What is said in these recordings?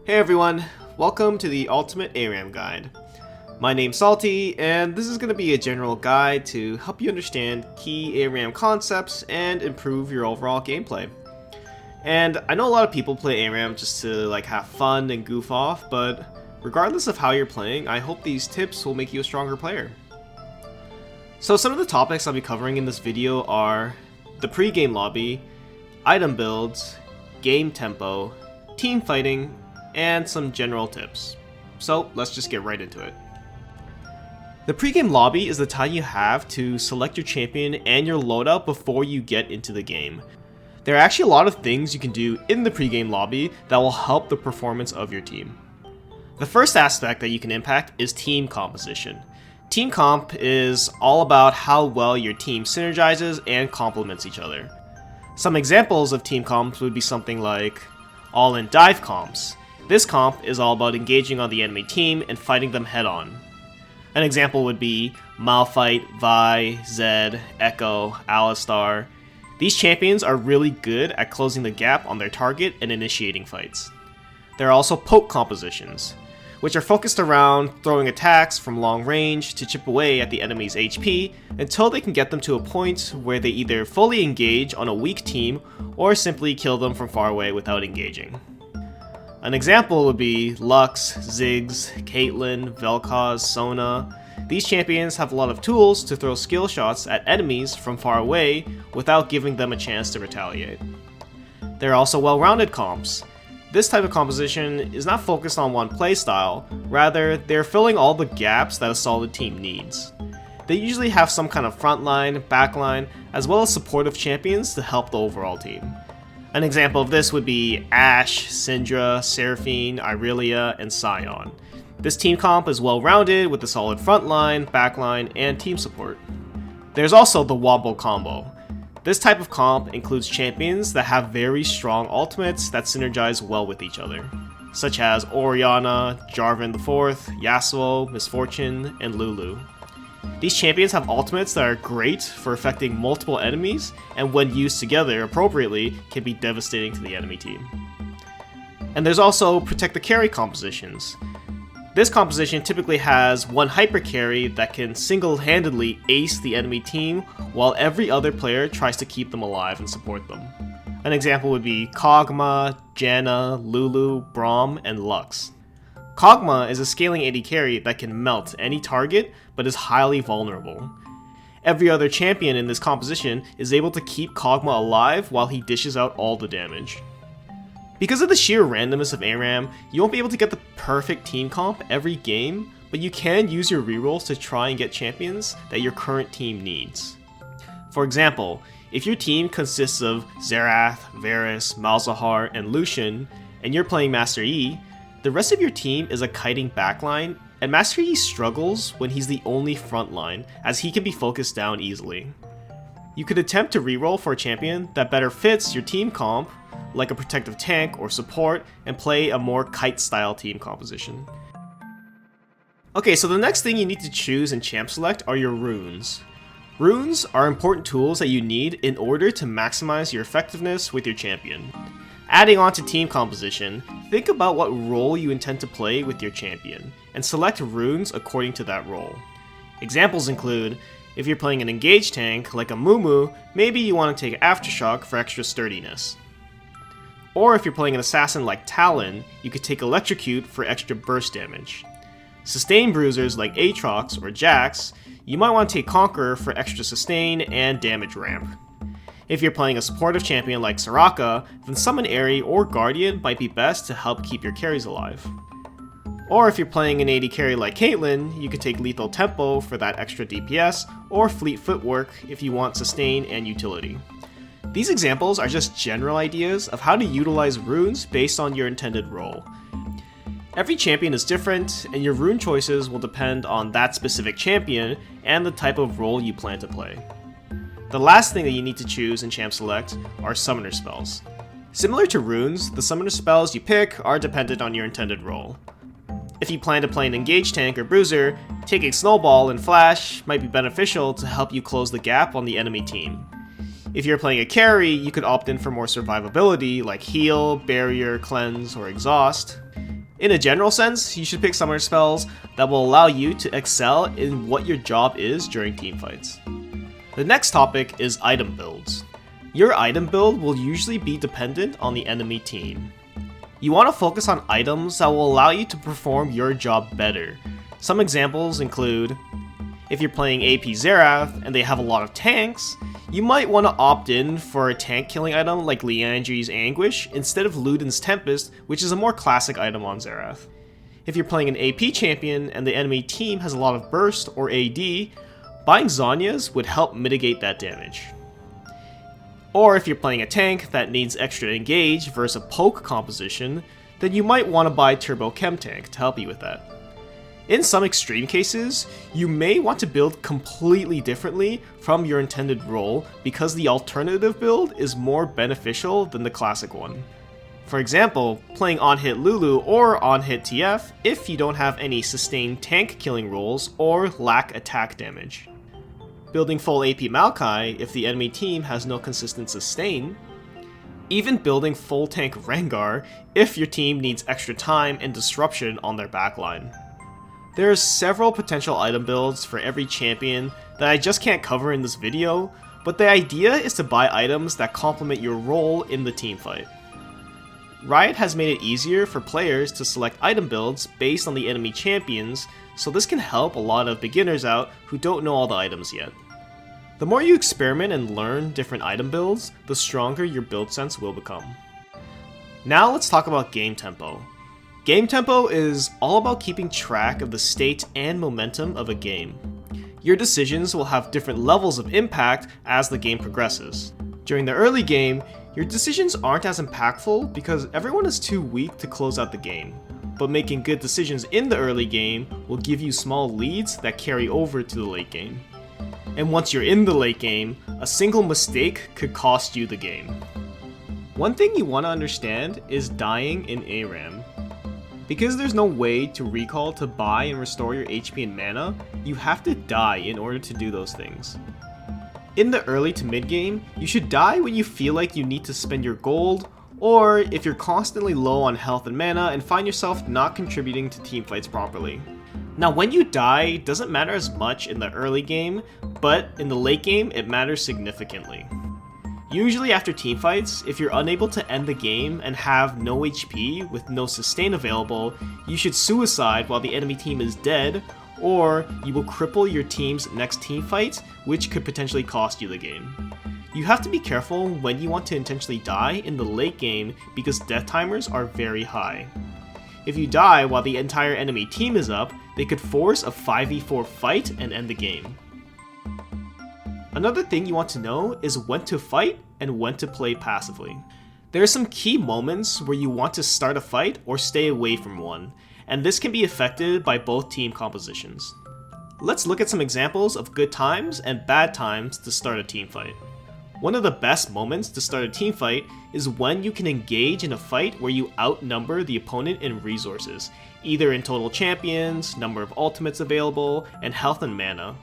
Hey everyone, welcome to the Ultimate ARAM Guide. My name's Salty, and this is going to be a general guide to help you understand key ARAM concepts and improve your overall gameplay. And I know a lot of people play ARAM just to have fun and goof off, but regardless of how you're playing, I hope these tips will make you a stronger player. So some of the topics I'll be covering in this video are the pregame lobby, item builds, game tempo, team fighting, and some general tips. So let's just get right into it. The pregame lobby is the time you have to select your champion and your loadout before you get into the game. There are actually a lot of things you can do in the pregame lobby that will help the performance of your team. The first aspect that you can impact is team composition. Team comp is all about how well your team synergizes and complements each other. Some examples of team comps would be something like all-in dive comps. This comp is all about engaging on the enemy team and fighting them head-on. An example would be Malphite, Vi, Zed, Echo, Alistar. These champions are really good at closing the gap on their target and initiating fights. There are also poke compositions, which are focused around throwing attacks from long range to chip away at the enemy's HP until they can get them to a point where they either fully engage on a weak team or simply kill them from far away without engaging. An example would be Lux, Ziggs, Caitlyn, Vel'Koz, Sona. These champions have a lot of tools to throw skill shots at enemies from far away without giving them a chance to retaliate. There are also well-rounded comps. This type of composition is not focused on one playstyle, rather they're filling all the gaps that a solid team needs. They usually have some kind of frontline, backline, as well as supportive champions to help the overall team. An example of this would be Ashe, Syndra, Seraphine, Irelia, and Sion. This team comp is well-rounded with a solid frontline, backline, and team support. There's also the Wombo combo. This type of comp includes champions that have very strong ultimates that synergize well with each other, such as Orianna, Jarvan IV, Yasuo, Misfortune, and Lulu. These champions have ultimates that are great for affecting multiple enemies, and when used together appropriately, can be devastating to the enemy team. And there's also Protect the Carry compositions. This composition typically has one hyper carry that can single-handedly ace the enemy team, while every other player tries to keep them alive and support them. An example would be Kog'Maw, Janna, Lulu, Braum, and Lux. Kog'Maw is a scaling AD carry that can melt any target, but is highly vulnerable. Every other champion in this composition is able to keep Kog'Maw alive while he dishes out all the damage. Because of the sheer randomness of ARAM, you won't be able to get the perfect team comp every game, but you can use your rerolls to try and get champions that your current team needs. For example, if your team consists of Xerath, Varus, Malzahar, and Lucian, and you're playing Master Yi, the rest of your team is a kiting backline, and Master Yi struggles when he's the only frontline, as he can be focused down easily. You could attempt to reroll for a champion that better fits your team comp, like a protective tank or support, and play a more kite-style team composition. Okay, so the next thing you need to choose in Champ Select are your runes. Runes are important tools that you need in order to maximize your effectiveness with your champion. Adding on to team composition, think about what role you intend to play with your champion, and select runes according to that role. Examples include, if you're playing an engaged tank like a Mumu, maybe you want to take Aftershock for extra sturdiness. Or if you're playing an assassin like Talon, you could take Electrocute for extra burst damage. Sustain bruisers like Aatrox or Jax, you might want to take Conqueror for extra sustain and damage ramp. If you're playing a supportive champion like Soraka, then Summon Aerie or Guardian might be best to help keep your carries alive. Or if you're playing an AD carry like Caitlyn, you could take Lethal Tempo for that extra DPS, or Fleet Footwork if you want sustain and utility. These examples are just general ideas of how to utilize runes based on your intended role. Every champion is different, and your rune choices will depend on that specific champion and the type of role you plan to play. The last thing that you need to choose in Champ Select are summoner spells. Similar to runes, the summoner spells you pick are dependent on your intended role. If you plan to play an engaged tank or bruiser, taking Snowball and Flash might be beneficial to help you close the gap on the enemy team. If you're playing a carry, you could opt in for more survivability like Heal, Barrier, Cleanse, or Exhaust. In a general sense, you should pick summoner spells that will allow you to excel in what your job is during teamfights. The next topic is item builds. Your item build will usually be dependent on the enemy team. You want to focus on items that will allow you to perform your job better. Some examples include, if you're playing AP Xerath and they have a lot of tanks, you might want to opt in for a tank killing item like Liandry's Anguish instead of Luden's Tempest, which is a more classic item on Xerath. If you're playing an AP champion and the enemy team has a lot of burst or AD, buying Zhonya's would help mitigate that damage. Or if you're playing a tank that needs extra engage versus a poke composition, then you might want to buy Turbo Chem Tank to help you with that. In some extreme cases, you may want to build completely differently from your intended role because the alternative build is more beneficial than the classic one. For example, playing on-hit Lulu or on-hit TF if you don't have any sustained tank killing roles or lack attack damage. Building full AP Maokai if the enemy team has no consistent sustain. Even building full tank Rengar if your team needs extra time and disruption on their backline. There are several potential item builds for every champion that I just can't cover in this video, but the idea is to buy items that complement your role in the teamfight. Riot has made it easier for players to select item builds based on the enemy champions, so this can help a lot of beginners out who don't know all the items yet. The more you experiment and learn different item builds, the stronger your build sense will become. Now let's talk about game tempo. Game tempo is all about keeping track of the state and momentum of a game. Your decisions will have different levels of impact as the game progresses. During the early game, your decisions aren't as impactful because everyone is too weak to close out the game, but making good decisions in the early game will give you small leads that carry over to the late game. And once you're in the late game, a single mistake could cost you the game. One thing you want to understand is dying in ARAM. Because there's no way to recall to buy and restore your HP and mana, you have to die in order to do those things. In the early to mid game, you should die when you feel like you need to spend your gold, or if you're constantly low on health and mana and find yourself not contributing to teamfights properly. Now when you die doesn't matter as much in the early game, but in the late game it matters significantly. Usually after teamfights, if you're unable to end the game and have no HP with no sustain available, you should suicide while the enemy team is dead, or you will cripple your team's next teamfight, which could potentially cost you the game. You have to be careful when you want to intentionally die in the late game because death timers are very high. If you die while the entire enemy team is up, they could force a 5v4 fight and end the game. Another thing you want to know is when to fight and when to play passively. There are some key moments where you want to start a fight or stay away from one, and this can be affected by both team compositions. Let's look at some examples of good times and bad times to start a team fight. One of the best moments to start a team fight is when you can engage in a fight where you outnumber the opponent in resources, either in total champions, number of ultimates available, and health and mana.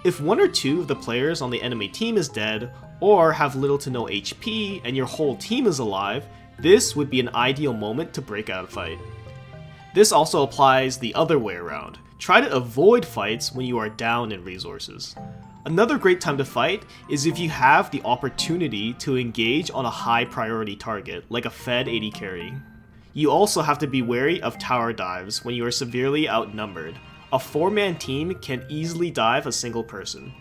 If one or two of the players on the enemy team is dead, or have little to no HP and your whole team is alive, this would be an ideal moment to break out a fight. This also applies the other way around. Try to avoid fights when you are down in resources. Another great time to fight is if you have the opportunity to engage on a high priority target, like a fed AD carry. You also have to be wary of tower dives when you are severely outnumbered. A 4-man team can easily dive a single person.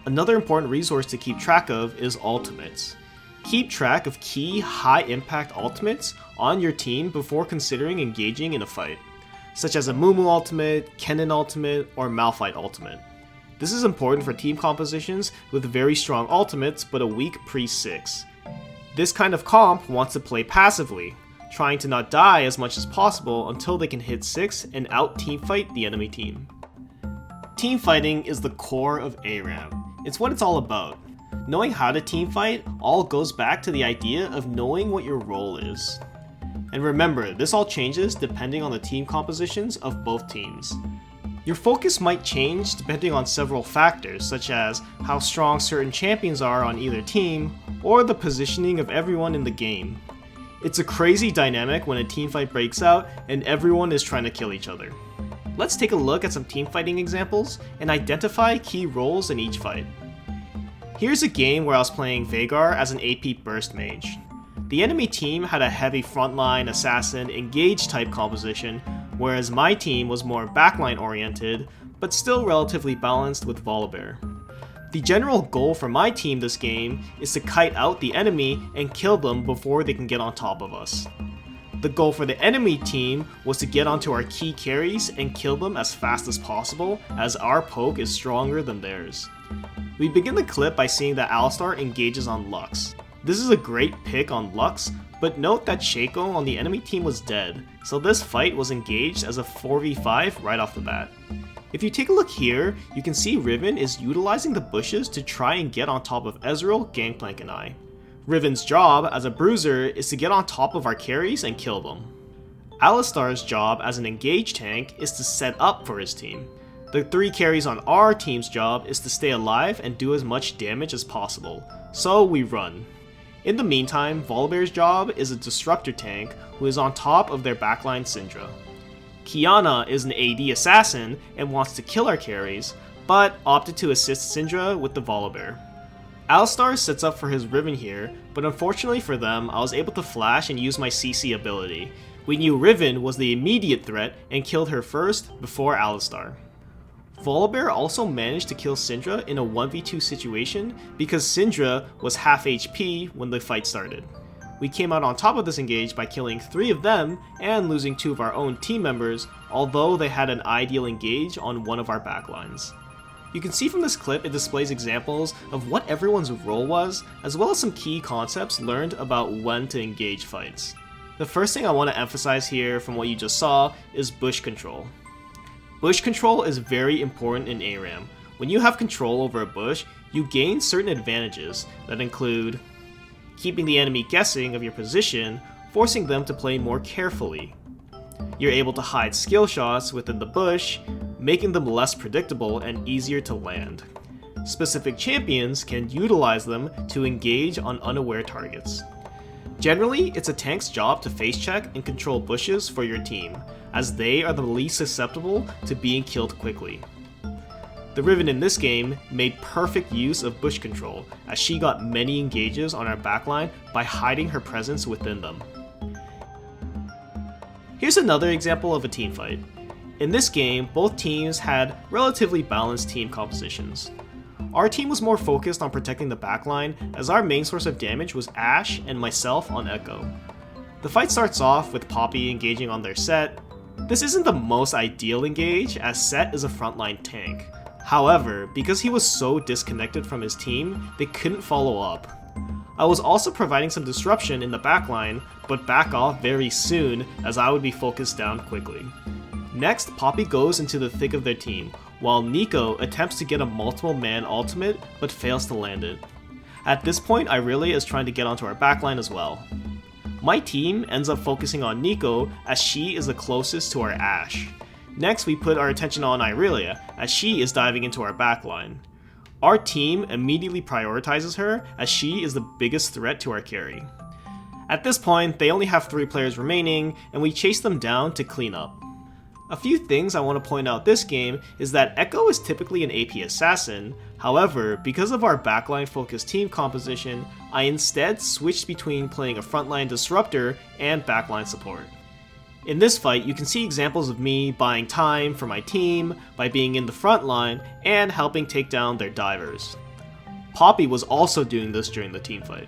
Another important resource to keep track of is ultimates. Keep track of key high-impact ultimates on your team before considering engaging in a fight, such as a Mumu ultimate, Kennen ultimate, or Malphite ultimate. This is important for team compositions with very strong ultimates but a weak pre-6. This kind of comp wants to play passively, trying to not die as much as possible until they can hit 6 and out-teamfight the enemy team. Teamfighting is the core of ARAM. It's what it's all about. Knowing how to teamfight all goes back to the idea of knowing what your role is. And remember, this all changes depending on the team compositions of both teams. Your focus might change depending on several factors, such as how strong certain champions are on either team, or the positioning of everyone in the game. It's a crazy dynamic when a teamfight breaks out and everyone is trying to kill each other. Let's take a look at some teamfighting examples and identify key roles in each fight. Here's a game where I was playing Vhagar as an AP burst mage. The enemy team had a heavy frontline, assassin, engage type composition, whereas my team was more backline oriented, but still relatively balanced with Volibear. The general goal for my team this game is to kite out the enemy and kill them before they can get on top of us. The goal for the enemy team was to get onto our key carries and kill them as fast as possible, as our poke is stronger than theirs. We begin the clip by seeing that Alistar engages on Lux. This is a great pick on Lux, but note that Shaco on the enemy team was dead, so this fight was engaged as a 4v5 right off the bat. If you take a look here, you can see Riven is utilizing the bushes to try and get on top of Ezreal, Gangplank, and I. Riven's job as a bruiser is to get on top of our carries and kill them. Alistar's job as an engage tank is to set up for his team. The 3 carries on our team's job is to stay alive and do as much damage as possible, so we run. In the meantime, Volibear's job is a Disruptor tank who is on top of their backline Syndra. Qiyana is an AD assassin and wants to kill our carries, but opted to assist Syndra with the Volibear. Alistar sets up for his Riven here, but unfortunately for them, I was able to flash and use my CC ability. We knew Riven was the immediate threat and killed her first before Alistar. Volibear also managed to kill Syndra in a 1v2 situation because Syndra was half HP when the fight started. We came out on top of this engage by killing 3 of them and losing 2 of our own team members, although they had an ideal engage on one of our backlines. You can see from this clip it displays examples of what everyone's role was, as well as some key concepts learned about when to engage fights. The first thing I want to emphasize here from what you just saw is bush control. Bush control is very important in ARAM. When you have control over a bush, you gain certain advantages that include keeping the enemy guessing of your position, forcing them to play more carefully. You're able to hide skill shots within the bush, making them less predictable and easier to land. Specific champions can utilize them to engage on unaware targets. Generally, it's a tank's job to face check and control bushes for your team, as they are the least susceptible to being killed quickly. The Riven in this game made perfect use of bush control, as she got many engages on our backline by hiding her presence within them. Here's another example of a teamfight. In this game, both teams had relatively balanced team compositions. Our team was more focused on protecting the backline, as our main source of damage was Ashe and myself on Echo. The fight starts off with Poppy engaging on their Set. This isn't the most ideal engage, as Set is a frontline tank. However, because he was so disconnected from his team, they couldn't follow up. I was also providing some disruption in the backline, but back off very soon as I would be focused down quickly. Next, Poppy goes into the thick of their team, while Nico attempts to get a multiple man ultimate but fails to land it. At this point, Irelia is trying to get onto our backline as well. My team ends up focusing on Nico as she is the closest to our Ashe. Next, we put our attention on Irelia as she is diving into our backline. Our team immediately prioritizes her as she is the biggest threat to our carry. At this point, they only have 3 players remaining and we chase them down to clean up. A few things I want to point out this game is that Echo is typically an AP assassin, however, because of our backline focused team composition, I instead switched between playing a frontline disruptor and backline support. In this fight, you can see examples of me buying time for my team by being in the front line and helping take down their divers. Poppy was also doing this during the team fight.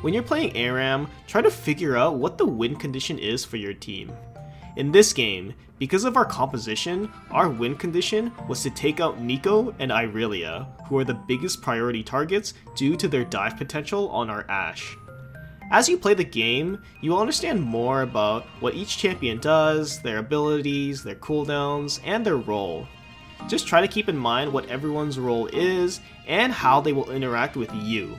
When you're playing ARAM, try to figure out what the win condition is for your team. In this game, because of our composition, our win condition was to take out Nico and Irelia, who are the biggest priority targets due to their dive potential on our Ashe. As you play the game, you will understand more about what each champion does, their abilities, their cooldowns, and their role. Just try to keep in mind what everyone's role is and how they will interact with you.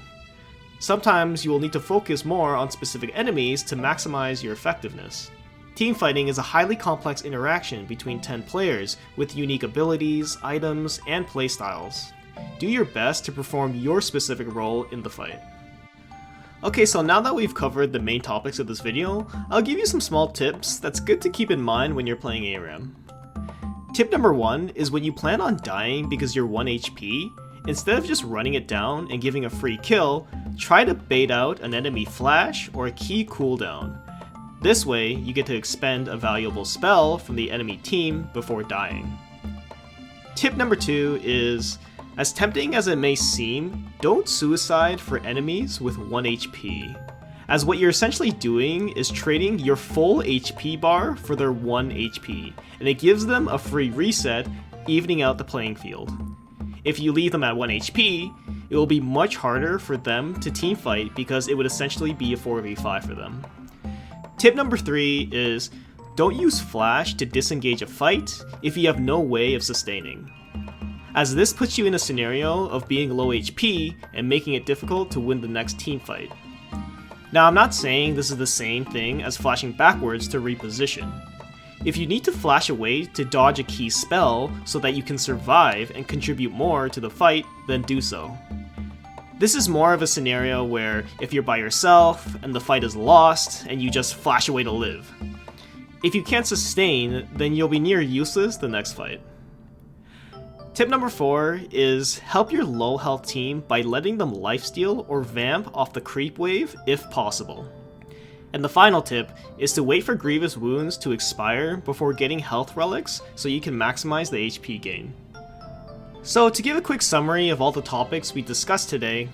Sometimes you will need to focus more on specific enemies to maximize your effectiveness. Teamfighting is a highly complex interaction between 10 players with unique abilities, items, and playstyles. Do your best to perform your specific role in the fight. Okay, so now that we've covered the main topics of this video, I'll give you some small tips that's good to keep in mind when you're playing ARAM. Tip number 1 is when you plan on dying because you're 1 HP, instead of just running it down and giving a free kill, try to bait out an enemy flash or a key cooldown. This way, you get to expend a valuable spell from the enemy team before dying. Tip number 2 is, as tempting as it may seem, don't suicide for enemies with 1 HP, as what you're essentially doing is trading your full HP bar for their 1 HP, and it gives them a free reset, evening out the playing field. If you leave them at 1 HP, it will be much harder for them to teamfight because it would essentially be a 4v5 for them. Tip number 3 is, don't use flash to disengage a fight if you have no way of sustaining, as this puts you in a scenario of being low HP and making it difficult to win the next team fight. Now, I'm not saying this is the same thing as flashing backwards to reposition. If you need to flash away to dodge a key spell so that you can survive and contribute more to the fight, then do so. This is more of a scenario where if you're by yourself and the fight is lost and you just flash away to live. If you can't sustain, then you'll be near useless the next fight. Tip number 4 is help your low health team by letting them lifesteal or vamp off the creep wave if possible. And the final tip is to wait for grievous wounds to expire before getting health relics so you can maximize the HP gain. So to give a quick summary of all the topics we discussed today,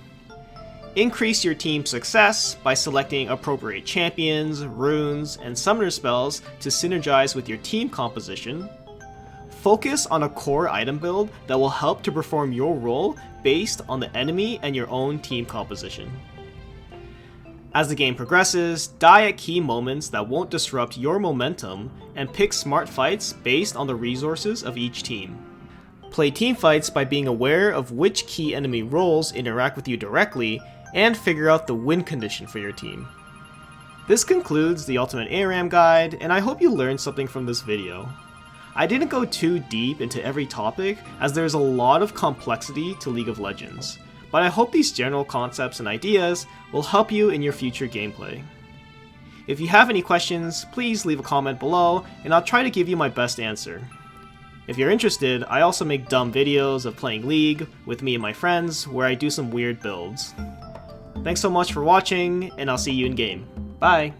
increase your team's success by selecting appropriate champions, runes, and summoner spells to synergize with your team composition. Focus on a core item build that will help to perform your role based on the enemy and your own team composition. As the game progresses, die at key moments that won't disrupt your momentum, and pick smart fights based on the resources of each team. Play team fights by being aware of which key enemy roles interact with you directly, and figure out the win condition for your team. This concludes the Ultimate ARAM Guide, and I hope you learned something from this video. I didn't go too deep into every topic, as there's a lot of complexity to League of Legends, but I hope these general concepts and ideas will help you in your future gameplay. If you have any questions, please leave a comment below, and I'll try to give you my best answer. If you're interested, I also make dumb videos of playing League with me and my friends, where I do some weird builds. Thanks so much for watching, and I'll see you in game. Bye!